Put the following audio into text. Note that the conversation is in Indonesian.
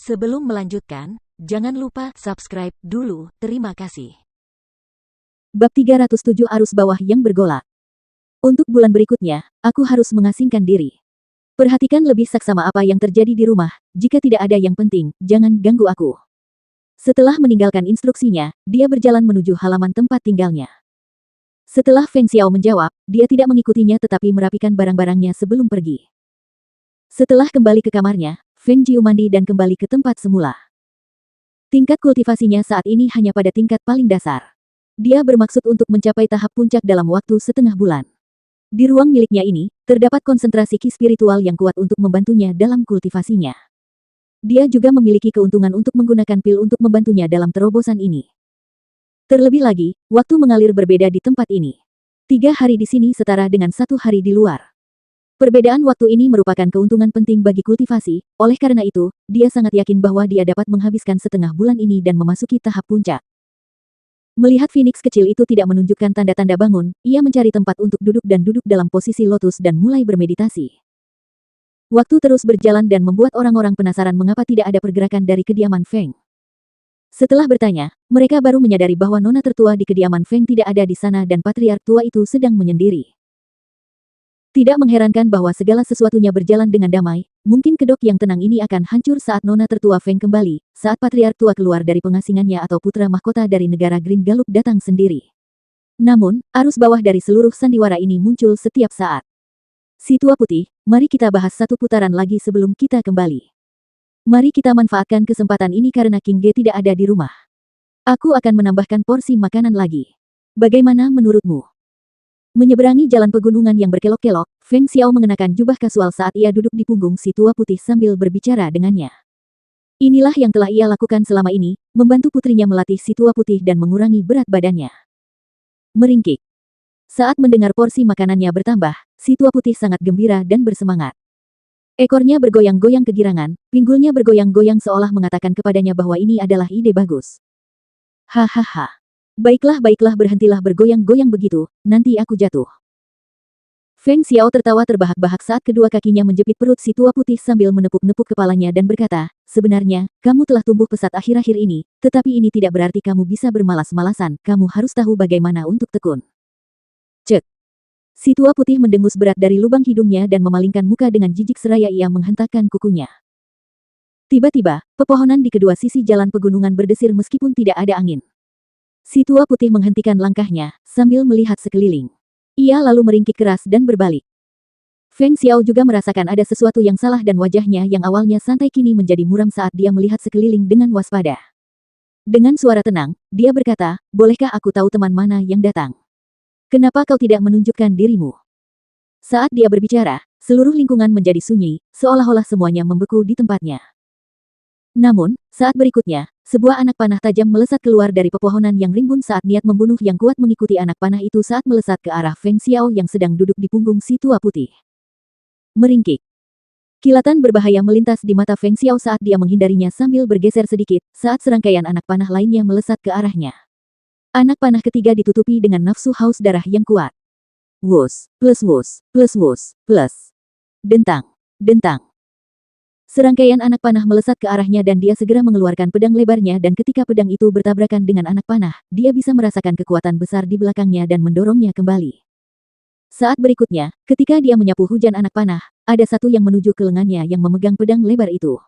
Sebelum melanjutkan, jangan lupa subscribe dulu. Terima kasih. Bab 307 Arus Bawah yang Bergolak. Untuk bulan berikutnya, aku harus mengasingkan diri. Perhatikan lebih saksama apa yang terjadi di rumah. Jika tidak ada yang penting, jangan ganggu aku. Setelah meninggalkan instruksinya, dia berjalan menuju halaman tempat tinggalnya. Setelah Feng Xiao menjawab, dia tidak mengikutinya tetapi merapikan barang-barangnya sebelum pergi. Setelah kembali ke kamarnya, Feng Jiu mandi dan kembali ke tempat semula. Tingkat kultivasinya saat ini hanya pada tingkat paling dasar. Dia bermaksud untuk mencapai tahap puncak dalam waktu setengah bulan. Di ruang miliknya ini, terdapat konsentrasi ki spiritual yang kuat untuk membantunya dalam kultivasinya. Dia juga memiliki keuntungan untuk menggunakan pil untuk membantunya dalam terobosan ini. Terlebih lagi, waktu mengalir berbeda di tempat ini. 3 hari di sini setara dengan 1 hari di luar. Perbedaan waktu ini merupakan keuntungan penting bagi kultivasi, oleh karena itu, dia sangat yakin bahwa dia dapat menghabiskan setengah bulan ini dan memasuki tahap puncak. Melihat Phoenix kecil itu tidak menunjukkan tanda-tanda bangun, ia mencari tempat untuk duduk dan duduk dalam posisi lotus dan mulai bermeditasi. Waktu terus berjalan dan membuat orang-orang penasaran mengapa tidak ada pergerakan dari kediaman Feng. Setelah bertanya, mereka baru menyadari bahwa nona tertua di kediaman Feng tidak ada di sana dan patriark tua itu sedang menyendiri. Tidak mengherankan bahwa segala sesuatunya berjalan dengan damai, mungkin kedok yang tenang ini akan hancur saat nona tertua Feng kembali, saat patriark tua keluar dari pengasingannya atau putra mahkota dari negara Green Galup datang sendiri. Namun, arus bawah dari seluruh sandiwara ini muncul setiap saat. Si tua putih, mari kita bahas satu putaran lagi sebelum kita kembali. Mari kita manfaatkan kesempatan ini karena King Ge tidak ada di rumah. Aku akan menambahkan porsi makanan lagi. Bagaimana menurutmu? Menyeberangi jalan pegunungan yang berkelok-kelok, Feng Xiao mengenakan jubah kasual saat ia duduk di punggung si tua putih sambil berbicara dengannya. Inilah yang telah ia lakukan selama ini, membantu putrinya melatih si tua putih dan mengurangi berat badannya. Meringkik. Saat mendengar porsi makanannya bertambah, si tua putih sangat gembira dan bersemangat. Ekornya bergoyang-goyang kegirangan, pinggulnya bergoyang-goyang seolah mengatakan kepadanya bahwa ini adalah ide bagus. Hahaha. Baiklah, berhentilah bergoyang-goyang begitu, nanti aku jatuh. Feng Xiao tertawa terbahak-bahak saat kedua kakinya menjepit perut si tua putih sambil menepuk-nepuk kepalanya dan berkata, sebenarnya, kamu telah tumbuh pesat akhir-akhir ini, tetapi ini tidak berarti kamu bisa bermalas-malasan, kamu harus tahu bagaimana untuk tekun. Cek. Si tua putih mendengus berat dari lubang hidungnya dan memalingkan muka dengan jijik seraya ia menghentakkan kukunya. Tiba-tiba, pepohonan di kedua sisi jalan pegunungan berdesir meskipun tidak ada angin. Si tua putih menghentikan langkahnya, sambil melihat sekeliling. Ia lalu meringkik keras dan berbalik. Feng Xiao juga merasakan ada sesuatu yang salah dan wajahnya yang awalnya santai kini menjadi muram saat dia melihat sekeliling dengan waspada. Dengan suara tenang, dia berkata, bolehkah aku tahu teman mana yang datang? Kenapa kau tidak menunjukkan dirimu? Saat dia berbicara, seluruh lingkungan menjadi sunyi, seolah-olah semuanya membeku di tempatnya. Namun, saat berikutnya, sebuah anak panah tajam melesat keluar dari pepohonan yang rimbun saat niat membunuh yang kuat mengikuti anak panah itu saat melesat ke arah Feng Xiao yang sedang duduk di punggung si tua putih. Meringkik. Kilatan berbahaya melintas di mata Feng Xiao saat dia menghindarinya sambil bergeser sedikit, saat serangkaian anak panah lainnya melesat ke arahnya. Anak panah ketiga ditutupi dengan nafsu haus darah yang kuat. Wus, plus wus, plus wus, plus. Dentang, dentang. Serangkaian anak panah melesat ke arahnya dan dia segera mengeluarkan pedang lebarnya dan ketika pedang itu bertabrakan dengan anak panah, dia bisa merasakan kekuatan besar di belakangnya dan mendorongnya kembali. Saat berikutnya, ketika dia menyapu hujan anak panah, ada satu yang menuju ke lengannya yang memegang pedang lebar itu.